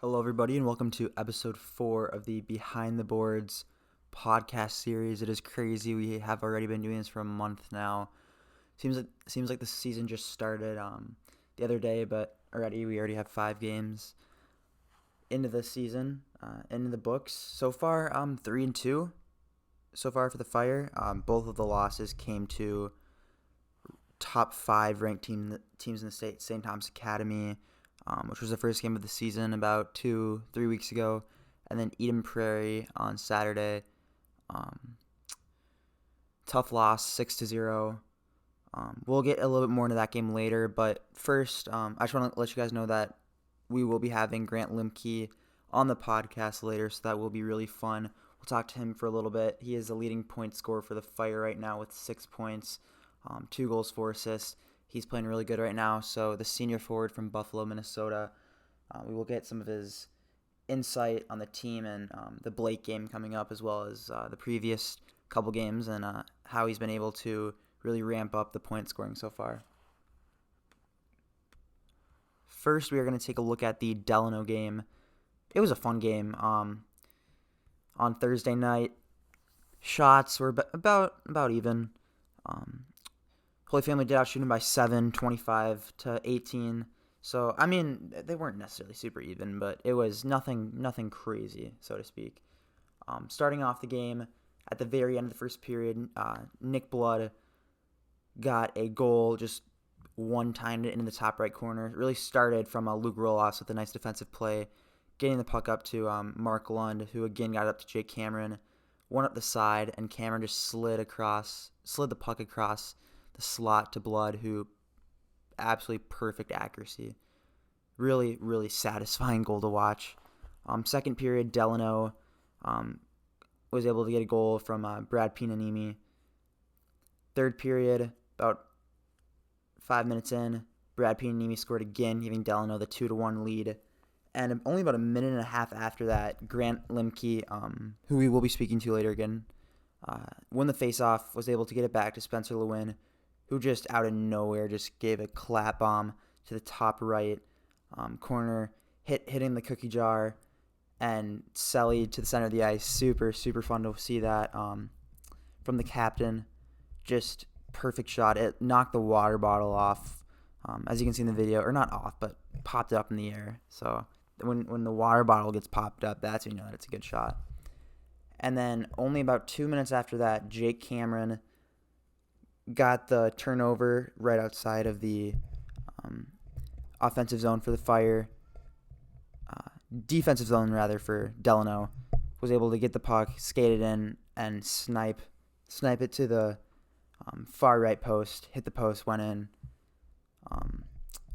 Hello, everybody, and welcome to episode 4 of the Behind the Boards podcast series. It is crazy. We have already been doing this for a month now. Seems like the season just started the other day, but we already have 5 games into the season, into the books. So far, 3-2. So far for the Fire, both of the losses came to top 5 ranked teams in the state, St. Thomas Academy, which was the first game of the season about 2-3 weeks ago, and then Prairie on Saturday. Tough loss, 6-0. We'll get a little bit more into that game later, but first, I just want to let you guys know that we will be having Grant Limke on the podcast later, so that will be really fun. We'll talk to him for a little bit. He is the leading point scorer for the Fire right now with 6 points, 2 goals, 4 assists. He's playing really good right now. So the senior forward from Buffalo, Minnesota, we will get some of his insight on the team and the Blake game coming up, as well as the previous couple games and how he's been able to really ramp up the point scoring so far. First, we are going to take a look at the Delano game. It was a fun game. On Thursday night, shots were about even. Holy Family did outshoot him by 7, 25-18. So, I mean, they weren't necessarily super even, but it was nothing crazy, so to speak. Starting off the game, at the very end of the first period, Nick Blood got a goal, just one-timed it into the top right corner. It really started from Luke Rolas with a nice defensive play, getting the puck up to Mark Lund, who again got it up to Jake Cameron, one up the side, and Cameron just slid the puck across the slot to Blood, who absolutely perfect accuracy. Really, really satisfying goal to watch. Second period, Delano was able to get a goal from Brad Pinanimi. Third period, about 5 minutes in, Brad Pinanimi scored again, giving Delano the 2-1 lead. And only about a minute and a half after that, Grant Limke, who we will be speaking to later again, won the faceoff, was able to get it back to Spencer Lewin, who just out of nowhere just gave a clap bomb to the top right corner, hitting the cookie jar, and Selly to the center of the ice. Super, super fun to see that from the captain. Just perfect shot. It knocked the water bottle off, as you can see in the video, or not off, but popped it up in the air. So when the water bottle gets popped up, that's when you know that it's a good shot. And then only about 2 minutes after that, Jake Cameron got the turnover right outside of the offensive zone for the Fire. Defensive zone, rather, for Delano. Was able to get the puck, skate it in, and snipe it to the far right post. Hit the post, went in.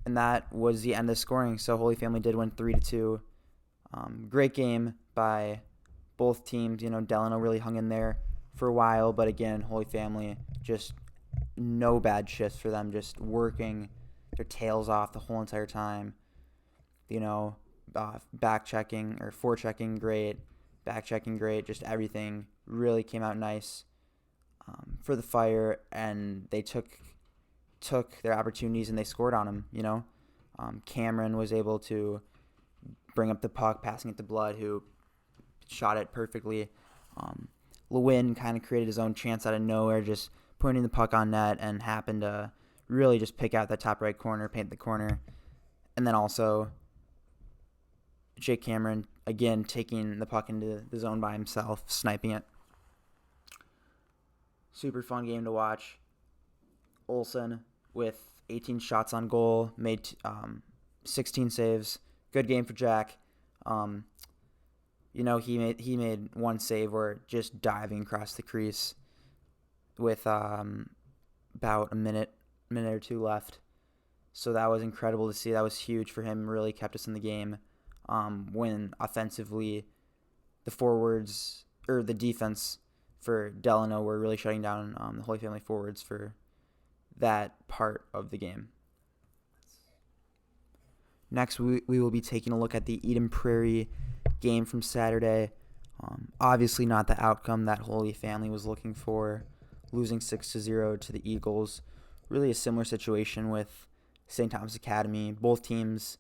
And that was the end of scoring. So Holy Family did win 3-2. Great game by both teams. You know, Delano really hung in there for a while, but again, Holy Family just no bad shifts for them, just working their tails off the whole entire time. You know, back checking or forechecking great, back checking great, just everything really came out nice for the Fire, and they took their opportunities and they scored on them. You know, Cameron was able to bring up the puck, passing it to Blood, who shot it perfectly. Lewin kind of created his own chance out of nowhere, just pointing the puck on net, and happened to really just pick out that top right corner, paint the corner. And then also Jake Cameron, again, taking the puck into the zone by himself, sniping it. Super fun game to watch. Olsen with 18 shots on goal, made 16 saves. Good game for Jack. You know, he made one save where just diving across the crease with about a minute or two left. So that was incredible to see. That was huge for him. Really kept us in the game. When offensively, the forwards or the defense for Delano were really shutting down the Holy Family forwards for that part of the game. Next, we will be taking a look at the Eden Prairie game from Saturday. Obviously not the outcome that Holy Family was looking for, losing 6-0 to the Eagles. Really a similar situation with St. Thomas Academy. Both teams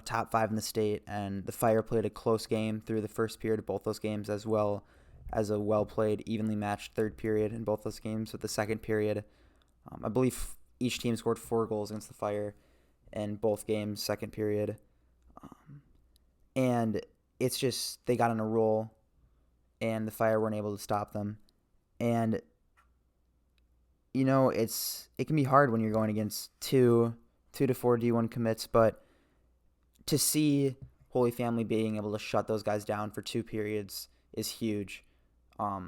top 5 in the state, and the Fire played a close game through the first period of both those games, as well as a well-played, evenly matched third period in both those games. With the second period, I believe each team scored 4 goals against the Fire in both games, second period. And it's just they got on a roll, and the Fire weren't able to stop them. And it can be hard when you're going against two to four D1 commits, but to see Holy Family being able to shut those guys down for 2 periods is huge. A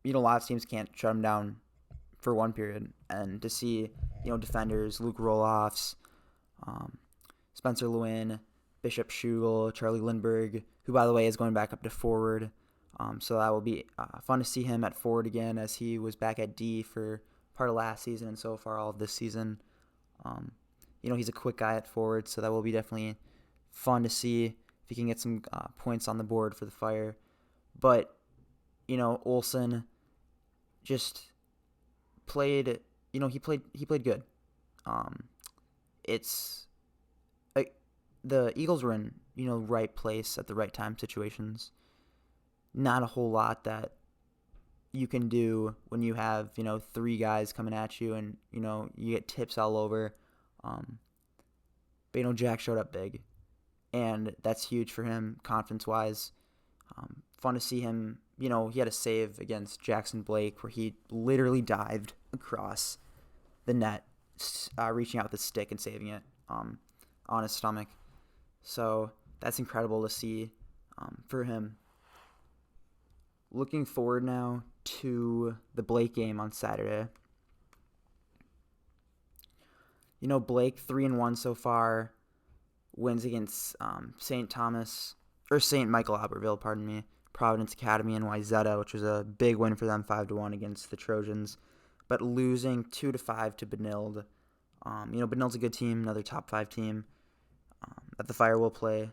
lot of teams can't shut them down for 1 period, and to see defenders Luke Roloffs, Spencer Lewin, Bishop Schugel, Charlie Lindbergh, who by the way is going back up to forward. So that will be fun to see him at forward again, as he was back at D for part of last season and so far all of this season. He's a quick guy at forward, so that will be definitely fun to see if he can get some points on the board for the Fire. But, Olsen just played, he played good. It's the Eagles were in, right place at the right time situations. Not a whole lot that you can do when you have, 3 guys coming at you and, you get tips all over. But, Jack showed up big, and that's huge for him confidence-wise. Fun to see him, he had a save against Jackson Blake where he literally dived across the net, reaching out with his stick and saving it on his stomach. So that's incredible to see for him. Looking forward now to the Blake game on Saturday. Blake 3-1 so far, wins against St. Michael Albertville, Providence Academy and Wyzetta, which was a big win for them, 5-1 against the Trojans, but losing 2-5 to Benilde. Benilde's a good team, another top 5 team that the Fire will play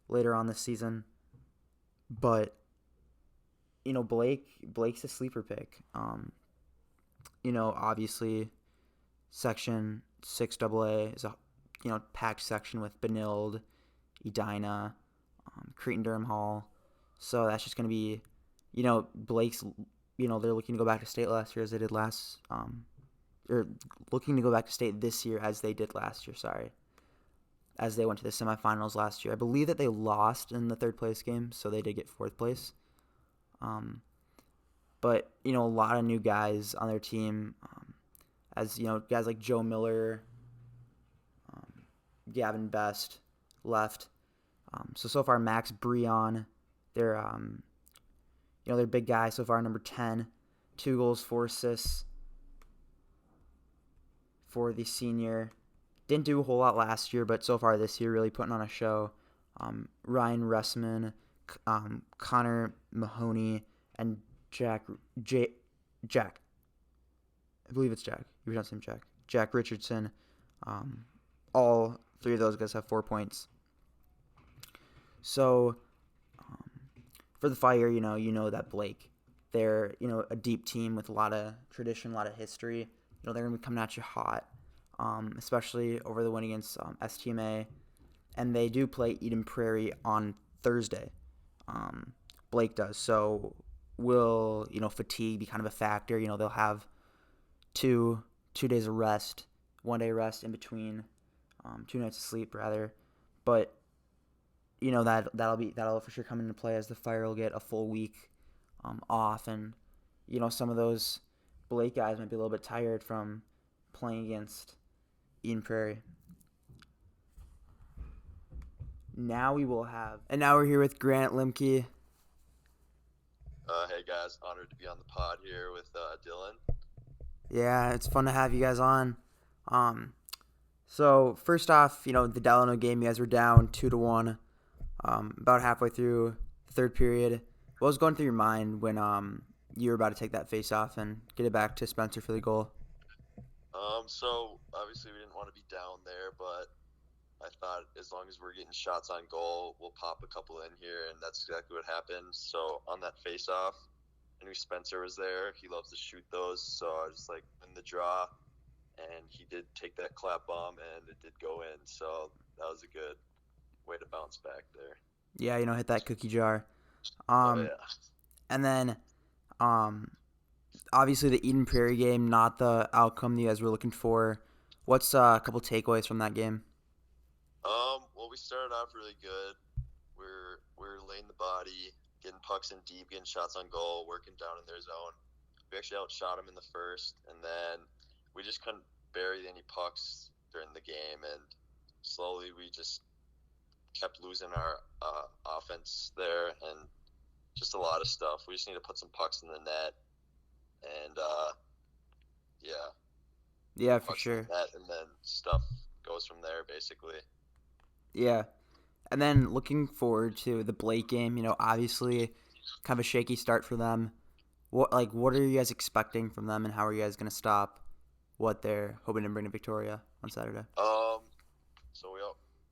later on this season. But Blake's a sleeper pick. Obviously, Section 6AA is a packed section with Benilde, Edina, Cretin-Durham Hall. So that's just going to be, Blake's. They're looking to go back to state last year as they did or looking to go back to state this year as they did last year. Sorry, as they went to the semifinals last year. I believe that they lost in the 3rd place game, so they did get 4th place. But, a lot of new guys on their team, as, guys like Joe Miller, Gavin Best left. So far, Max Breon, their big guy so far, number 10, 2 goals, 4 assists for the senior. Didn't do a whole lot last year, but so far this year really putting on a show. Ryan Ressman, Connor Mahoney, and Jack. I believe it's Jack. You pronounce him Jack. Jack Richardson. All 3 of those guys have 4 points. So, for the Fire, you know that Blake, they're, a deep team with a lot of tradition, a lot of history. They're going to be coming at you hot, especially over the win against STMA. And they do play Eden Prairie on Thursday. Blake does. So, will, fatigue be kind of a factor? They'll have two days of rest, 1 day rest in between, 2 nights of sleep, rather. But, that'll for sure come into play as the Fire will get a full week off. And, some of those Blake guys might be a little bit tired from playing against Eden Prairie. Now we're here with Grant Limke. Hey guys, honored to be on the pod here with Dylan. Yeah, it's fun to have you guys on. So first off, the Delano game, you guys were down 2-1, about halfway through the 3rd period. What was going through your mind when you were about to take that face off and get it back to Spencer for the goal? So obviously we didn't want to be down there, but I thought as long as we're getting shots on goal, we'll pop a couple in here, and that's exactly what happened. So on that face-off, I knew Spencer was there. He loves to shoot those, so I was in the draw, and he did take that clap bomb, and it did go in. So that was a good way to bounce back there. Yeah, hit that cookie jar. Oh Um, yeah. and then um, obviously the Eden Prairie game, not the outcome that you guys were looking for. What's a couple takeaways from that game? Well, we started off really good. We're laying the body, getting pucks in deep, getting shots on goal, working down in their zone. We actually outshot them in the first, and then we just couldn't bury any pucks during the game, and slowly we just kept losing our offense there, and just a lot of stuff. We just need to put some pucks in the net, and yeah, Yeah, for pucks in sure. the net, and then stuff goes from there, basically. Yeah. And then looking forward to the Blake game, obviously kind of a shaky start for them. What are you guys expecting from them, and how are you guys going to stop what they're hoping to bring to Victoria on Saturday? So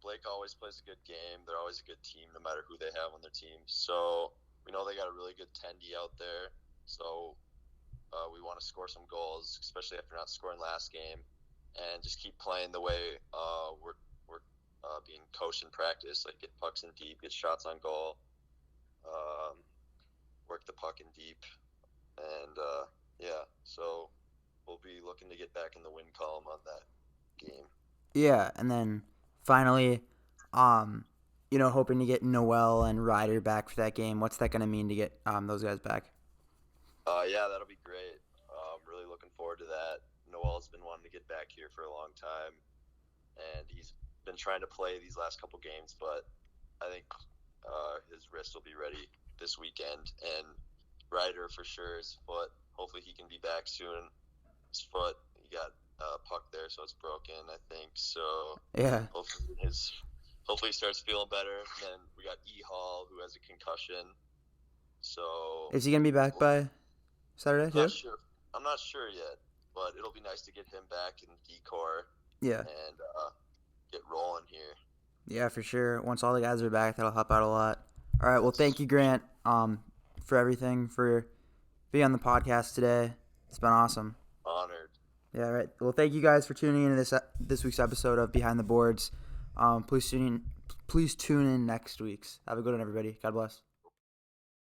Blake always plays a good game. They're always a good team, no matter who they have on their team. So we know they got a really good tendy out there. So we want to score some goals, especially after not scoring last game, and just keep playing the way we're being coached in practice. Like get pucks in deep, get shots on goal, um, work the puck in deep, and yeah. So we'll be looking to get back in the win column on that game. Yeah, and then finally, um, hoping to get Noel and Ryder back for that game. What's that going to mean to get those guys back? Yeah, that'll be great. Really looking forward to that. Noel's been wanting to get back here for a long time, and he's been trying to play these last couple games, but I think his wrist will be ready this weekend. And Ryder for sure, his foot. Hopefully he can be back soon. His foot, he got a puck there, so it's broken, I think. So Yeah. hopefully he starts feeling better. And then we got E Hall, who has a concussion. So Is he going to be back by Saturday not too? sure. I'm not sure yet, but it'll be nice to get him back in decor Yeah. and get rolling here. Yeah, for sure. Once all the guys are back, that'll help out a lot. All right. Well, Yes. thank you, Grant, for everything, for being on the podcast today. It's been awesome. Honored. Yeah, right. Well, thank you guys for tuning in to this week's episode of Behind the Boards. Please tune in next week's. Have a good one, everybody. God bless.